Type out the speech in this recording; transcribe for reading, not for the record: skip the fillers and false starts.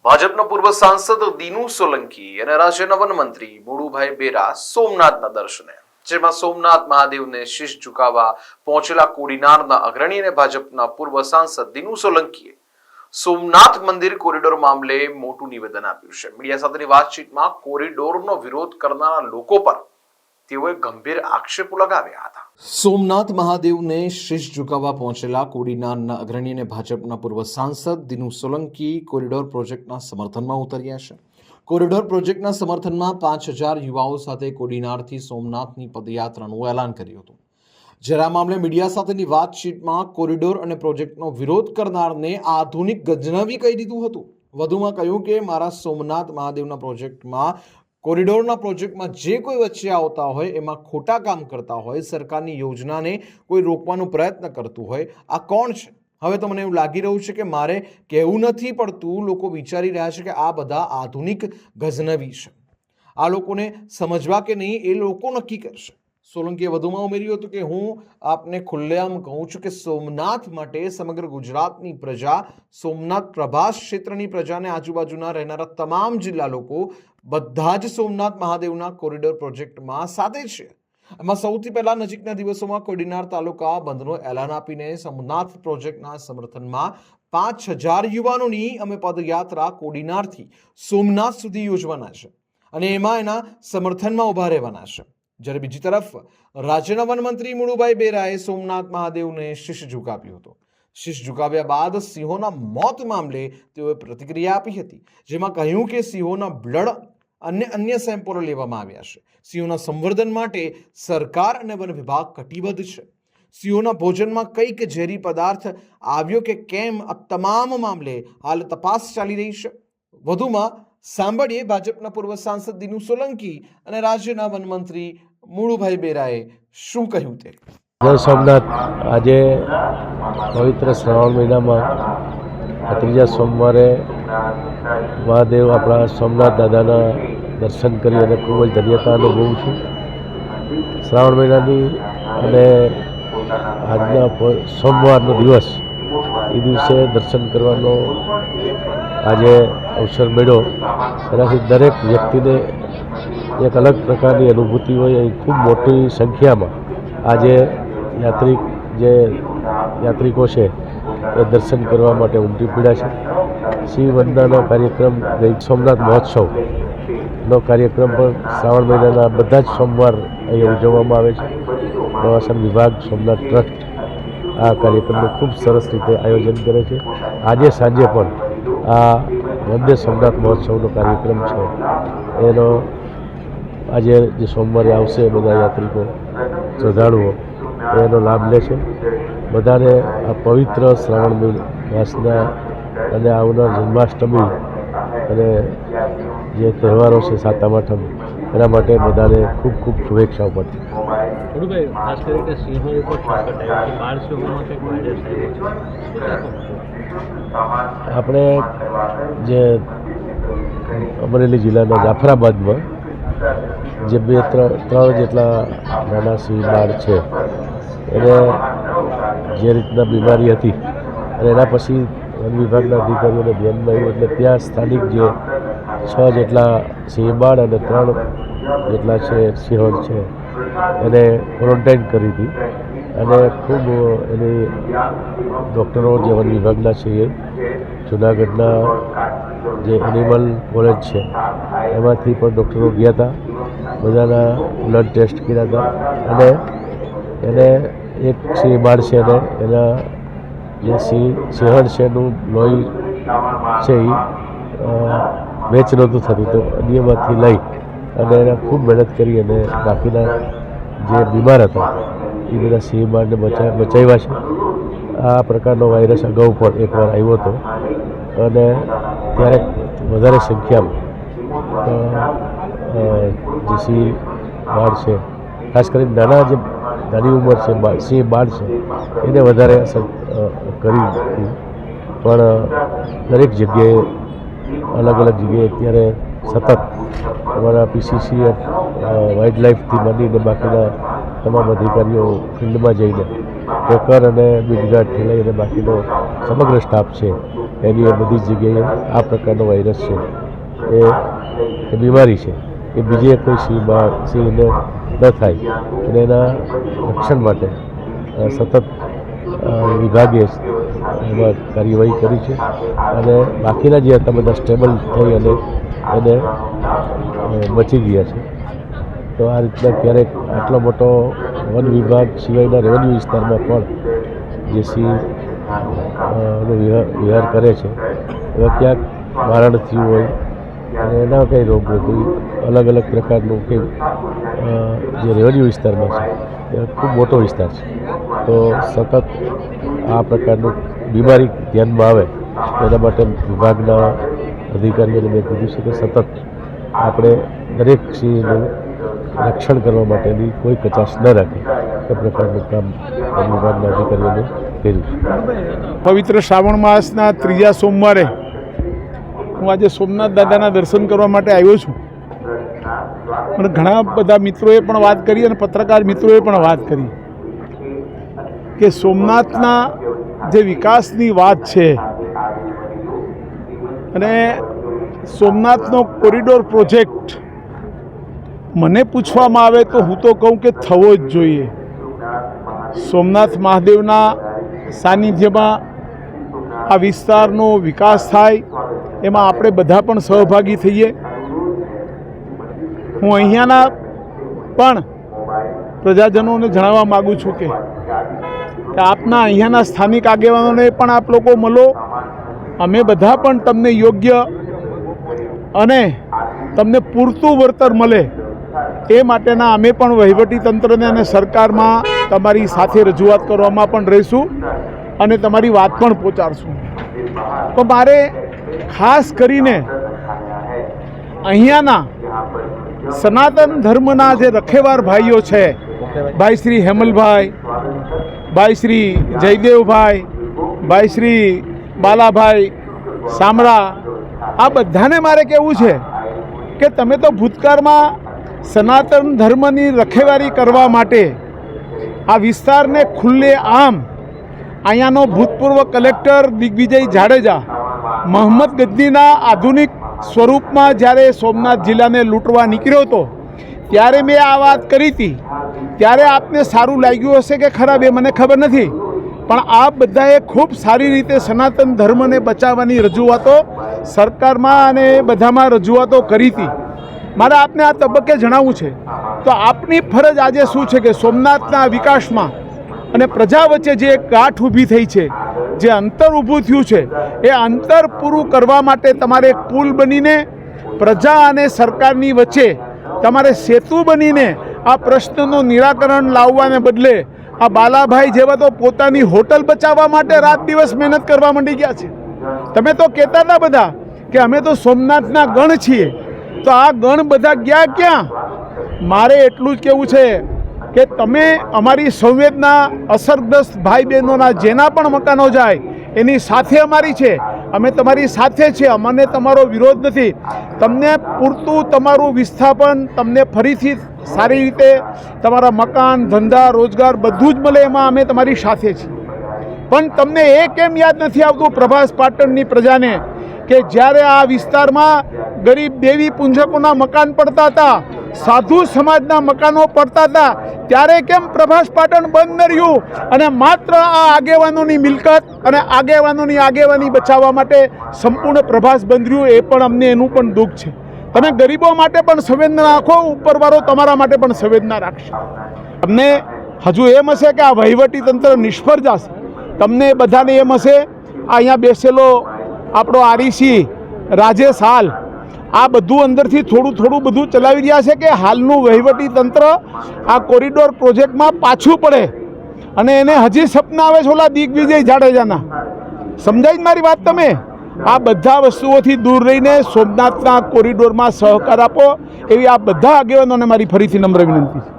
ભાજપના પૂર્વ સાંસદ દિનુ સોલંકી અને રાજ્યના વન મંત્રી મુળુભાઈ બેરા સોમનાથના દર્શને, જેમાં સોમનાથ મહાદેવને શીશ ઝુકાવવા પહોંચેલા કોડીનારના અગ્રણી અને ભાજપના પૂર્વ સાંસદ દિનુ સોલંકીએ સોમનાથ મંદિર કોરિડોર મામલે મોટું નિવેદન આપ્યું છે. મીડિયા સાથેની વાતચીતમાં કોરિડોરનો વિરોધ કરનારા લોકો પર તેઓએ ગંભીર આક્ષેપો લગાવ્યા હતા. સોમનાથ મહાદેવને શીશ ઝુકાવવા પહોંચેલા કોડીનારના અગ્રણી અને ભાજપના પૂર્વ સાંસદ દિનુ સોલંકી કોરિડોર પ્રોજેક્ટના સમર્થનમાં ઉતર્યા છે. કોરિડોર પ્રોજેક્ટના સમર્થનમાં 5,000 યુવાઓ સાથે કોડીનારથી સોમનાથની પદયાત્રાનું એલાન કર્યું હતું. જ્યારે આ મામલે મીડિયા સાથેની વાતચીતમાં કોરિડોર અને પ્રોજેક્ટનો વિરોધ કરનારને આધુનિક ગજનવી કહી દીધું હતું. વધુમાં કહ્યું કે મારા સોમનાથ મહાદેવના પ્રોજેક્ટમાં કોરિડોરના પ્રોજેક્ટમાં જે કોઈ વચ્ચે આવતા હોય, એમાં ખોટા કામ કરતા હોય, સરકારની યોજનાને કોઈ રોકવાનો પ્રયત્ન કરતું હોય, આ કોણ છે? હવે તો મને એવું લાગી રહ્યું છે કે મારે કહેવું નથી પડતું. લોકો વિચારી રહ્યા છે કે આ બધા આધુનિક ગજનવી છે. આ લોકોને સમજવા કે નહીં એ લોકો નક્કી કરશે. સોલંકીએ વધુમાં ઉમેર્યું હતું કે હું આપને ખુલ્લેઆમ કહું છું કે સોમનાથ માટે સમગ્ર ગુજરાતની પ્રજા, સોમનાથ પ્રભાસ ક્ષેત્રની પ્રજાને આજુબાજુના રહેનારા તમામ જિલ્લા લોકો બધા જ સોમનાથ મહાદેવના કોરિડોર પ્રોજેક્ટમાં સાથે છે. એમાં સૌથી પહેલા નજીકના દિવસોમાં કોડીનાર તાલુકા બંધનો એલાન આપીને સોમનાથ પ્રોજેક્ટના સમર્થનમાં 5,000 યુવાનોની અમે પદયાત્રા કોડીનારથી સોમનાથ સુધી યોજવાના છે અને એમાં એના સમર્થનમાં ઉભા રહેવાના છે. જ્યારે બીજી તરફ રાજ્યના વન મંત્રી મુળુભાઈ બેરાએ સોમનાથ મહાદેવને શીશ ઝુકાવ્યું હતું. શીશ ઝુકાવ્યા બાદ સિંહોના મોત મામલે તેઓએ પ્રતિક્રિયા આપી હતી, જેમાં કહ્યું કે સિંહોના બ્લડ અને અન્ય સેમ્પલો લેવામાં આવ્યા છે. સિંહોના સંવર્ધન માટે સરકાર અને વન વિભાગ કટિબદ્ધ છે. સિંહોના ભોજનમાં કંઈક ઝેરી પદાર્થ આવ્યો કે કેમ, આ તમામ મામલે હાલ તપાસ ચાલી રહી છે. વધુમાં સાંભળીએ ભાજપના પૂર્વ સાંસદ દિનુ સોલંકી અને રાજ્યના વન મંત્રી મુળુભાઈ બેરાએ શું કહ્યું તે. જય સોમનાથ. આજે પવિત્ર શ્રાવણ મહિનામાં ત્રીજા સોમવારે મહાદેવ આપણા સોમનાથ દાદાના દર્શન કરી અને ખૂબ જ ધન્યતા અનુભવું છું. શ્રાવણ મહિનાની અને આજના સોમવારનો દિવસ, એ દિવસે દર્શન કરવાનો આજે અવસર મળ્યો. એનાથી દરેક વ્યક્તિને એક અલગ પ્રકારની અનુભૂતિ હોય. અહીં ખૂબ મોટી સંખ્યામાં આજે યાત્રિકો છે એ દર્શન કરવા માટે ઉમટી પડ્યા છે. શિવ વંદનાનો કાર્યક્રમ, સોમનાથ મહોત્સવનો કાર્યક્રમ પણ શ્રાવણ મહિનાના બધા જ સોમવાર અહીં ઉજવવામાં આવે છે. પ્રવાસન વિભાગ, સોમનાથ ટ્રસ્ટ આ કાર્યક્રમનું ખૂબ સરસ રીતે આયોજન કરે છે. આજે સાંજે પણ આ વંદે સોમનાથ મહોત્સવનો કાર્યક્રમ છે એનો આજે જે સોમવારે આવશે બધા યાત્રિકો, શ્રદ્ધાળુઓ એનો લાભ લે છે. બધાને આ પવિત્ર શ્રાવણ માસના અને આવનાર જન્માષ્ટમી અને જે તહેવારો છે, સાતમ આઠમ, એના માટે બધાને ખૂબ ખૂબ શુભેચ્છાઓ પડતી. ખાસ કરીને સિંહો ઉપર સંકટ આવ્યું છે. 12 સિંહોમાં કંઈક વાયરસ આવ્યો છે. આપણે જે અમરેલી જિલ્લાના જાફરાબાદમાં જે 2-3 જેટલા નાના સિંહ બાળ છે, એને જે રીતના બીમારી હતી અને એના પછી વન વિભાગના અધિકારીઓને ધ્યાનમાં આવ્યું એટલે ત્યાં સ્થાનિક જે 6 જેટલા સિંહ બાળ અને 3 જેટલા છે સિંહણ છે એને ક્વોરન્ટાઇન કરી હતી. અને ખૂબ એની ડૉક્ટરો જે વન વિભાગના છે એ જૂનાગઢના જે એનિમલ કોલેજ છે એમાંથી પણ ડૉક્ટરો ગયા હતા. બધાના બ્લડ ટેસ્ટ કર્યા હતા અને એને એક સિંહ બાળ છે ને એના જે સિંહણ છે એનું લોહી છે એ મેચ નહોતું થતું, તો અન્યમાંથી લઈ અને એને ખૂબ મહેનત કરી અને બાકીના જે બીમાર હતા એ બધા સિંહ બાળને બચાવ્યા છે. આ પ્રકારનો વાયરસ અગાઉ પણ એકવાર આવ્યો હતો અને ત્યારે વધારે સંખ્યામાં જે સિંહ બાળ છે, ખાસ કરીને નાની ઉંમર છે સિંહ બાળ છે, એને વધારે અસર કરી હતી. પણ દરેક જગ્યાએ અલગ અલગ જગ્યાએ અત્યારે સતત અમારા PCCF વાઇલ્ડ લાઈફથી માંડીને બાકીના તમામ અધિકારીઓ ફિલ્ડમાં જઈને ટ્રેકર અને બીટગાર્ડથી લઈને બાકીનો સમગ્ર સ્ટાફ છે એની એ બધી જ જગ્યાએ આ પ્રકારનો વાયરસ છે એ બીમારી છે એ બીજે કોઈ સિંહને ન થાય અને એના રક્ષણ માટે સતત વિભાગે એમાં કાર્યવાહી કરી છે અને બાકીના જે હતા બધા સ્ટેબલ થઈ અને એને બચી ગયા છે. તો આ રીતના ક્યારેક આટલો મોટો વન વિભાગ સિવાયના રેવન્યુ વિસ્તારમાં પણ જે સિંહ વિહાર કરે છે એવા ક્યાંક મારણ થયું હોય અને એના કંઈ રોગ નથી, અલગ અલગ પ્રકારનું કંઈ જે રેવન્યુ વિસ્તારમાં છે એ ખૂબ મોટો વિસ્તાર છે. તો સતત આ પ્રકારનું બીમારી ધ્યાનમાં આવે એના માટે વિભાગના અધિકારીઓને મેં કીધું છે કે સતત આપણે દરેક સિંહનું રક્ષણ કરવા માટેની કોઈ કચાશ ન રાખે એ પ્રકારનું કામ વિભાગના અધિકારીઓને કર્યું છે. પવિત્ર શ્રાવણ માસના ત્રીજા સોમવારે હું આજે સોમનાથ દાદાના દર્શન કરવા માટે આવ્યો છું. મને ઘણા બધા મિત્રોએ પણ વાત કરી અને પત્રકાર મિત્રોએ પણ વાત કરી કે સોમનાથના જે વિકાસની વાત છે અને સોમનાથનો કોરિડોર પ્રોજેક્ટ મને પૂછવામાં આવે તો હું તો કહું કે થવો જ જોઈએ. સોમનાથ મહાદેવના સાનિધ્યમાં આ વિસ્તારનો વિકાસ થાય એમાં આપણે બધા પણ સહભાગી થઈએ. હું અહીંયાના પણ પ્રજાજનોને જણાવવા માગું છું કે આપના અહીંયાના સ્થાનિક આગેવાનોને પણ આપ લોકો મળો. અમે બધા પણ તમને યોગ્ય અને તમને પૂરતું વળતર મળે એ માટેના અમે પણ વહીવટી તંત્રને અને સરકારમાં તમારી સાથે રજૂઆત કરવામાં પણ રહીશું અને તમારી વાત પણ પહોંચાડશું. તો મારે ખાસ કરીને અહીંયાના સનાતન ધર્મના જે રખેવાર ભાઈઓ છે, ભાઈ શ્રી હેમલભાઈ, ભાઈ શ્રી જયદેવભાઈ, ભાઈ શ્રી બાલાભાઈ સામરા, આ બધાને મારે કહેવું છે કે તમે તો ભૂતકાળમાં સનાતન ધર્મની રખેવારી કરવા માટે આ વિસ્તારને ખુલ્લે આમ અહીંયાનો ભૂતપૂર્વ કલેક્ટર દિગ્વિજય જાડેજા મોહમ્મદ ગજનીના આધુનિક સ્વરૂપમાં જ્યારે સોમનાથ જિલ્લાને લૂંટવા નીકળ્યો હતો ત્યારે મેં આ વાત કરી હતી. ત્યારે આપને સારું લાગ્યું હશે કે ખરાબ એ મને ખબર નથી, પણ આ બધાએ ખૂબ સારી રીતે સનાતન ધર્મને બચાવવાની રજૂઆતો સરકારમાં અને બધામાં રજૂઆતો કરી હતી. મારે આપને આ તબક્કે જણાવવું છે તો આપની ફરજ આજે શું છે કે સોમનાથના વિકાસમાં અને પ્રજા વચ્ચે જે એક ગાંઠ ઊભી થઈ છે, જે અંતર ઊભું થયું છે, એ અંતર પૂરું કરવા માટે તમારે એક પુલ બનીને પ્રજા અને સરકારની વચ્ચે તમારે સેતુ બનીને આ પ્રશ્નનું નિરાકરણ લાવવાને બદલે આ બાલાભાઈ જેવા તો પોતાની હોટલ બચાવવા માટે રાત દિવસ મહેનત કરવા માંડી ગયા છે. તમે તો કહેતા હતા બધા કે અમે તો સોમનાથના ગણ છીએ, તો આ ગણ બધા ગયા ક્યાં? મારે એટલું જ કહેવું છે કે તમે અમારી સંવેદના અસરગ્રસ્ત ભાઈ બહેનોના જેના પણ મકાનો જાય એની સાથે અમારી છે, અમે તમારી સાથે છીએ, અમને તમારો વિરોધ નથી. તમને પૂરતું તમારું વિસ્થાપન, તમને ફરીથી સારી રીતે તમારા મકાન, ધંધા, રોજગાર બધું જ મળે એમાં અમે તમારી સાથે છીએ. પણ તમને એ કેમ યાદ નથી આવતું પ્રભાસ પાટણની પ્રજાને કે જ્યારે આ વિસ્તારમાં ગરીબ દેવી પૂંજકોના મકાન પડતા હતા, સાધુ સમાજના મકાનો પડતા હતા, ત્યારે કેમ પ્રભાસ પાટણ બંધ ન રહ્યું અને માત્ર આ આગેવાનોની મિલકત અને આગેવાનોની આગેવાની બચાવવા માટે સંપૂર્ણ પ્રભાસ બંધ રહ્યું? એ પણ અમને એનું પણ દુઃખ છે. તમે ગરીબો માટે પણ સંવેદના રાખો, ઉપરવાળો તમારા માટે પણ સંવેદના રાખશે. તમને હજુ એમ હશે કે આ વહીવટી તંત્ર નિષ્ફળ જશે, તમને બધાને એમ હશે અહીંયા બેસેલો આપણો આરઈસી રાજેશ હાલ આ બધું અંદરથી થોડું થોડું બધું ચલાવી રહ્યા છે કે હાલનું વહીવટી તંત્ર આ કોરિડોર પ્રોજેક્ટમાં પાછું પડે અને એને હજી સપના આવે છે ઓલા દિગ્વિજય જાડેજાના. સમજાય મારી વાત? તમે આ બધા વસ્તુઓથી દૂર રહીને સોમનાથના કોરિડોરમાં સહકાર આપો એવી આ બધા આગેવાનોને મારી ફરીથી નમ્ર વિનંતી છે.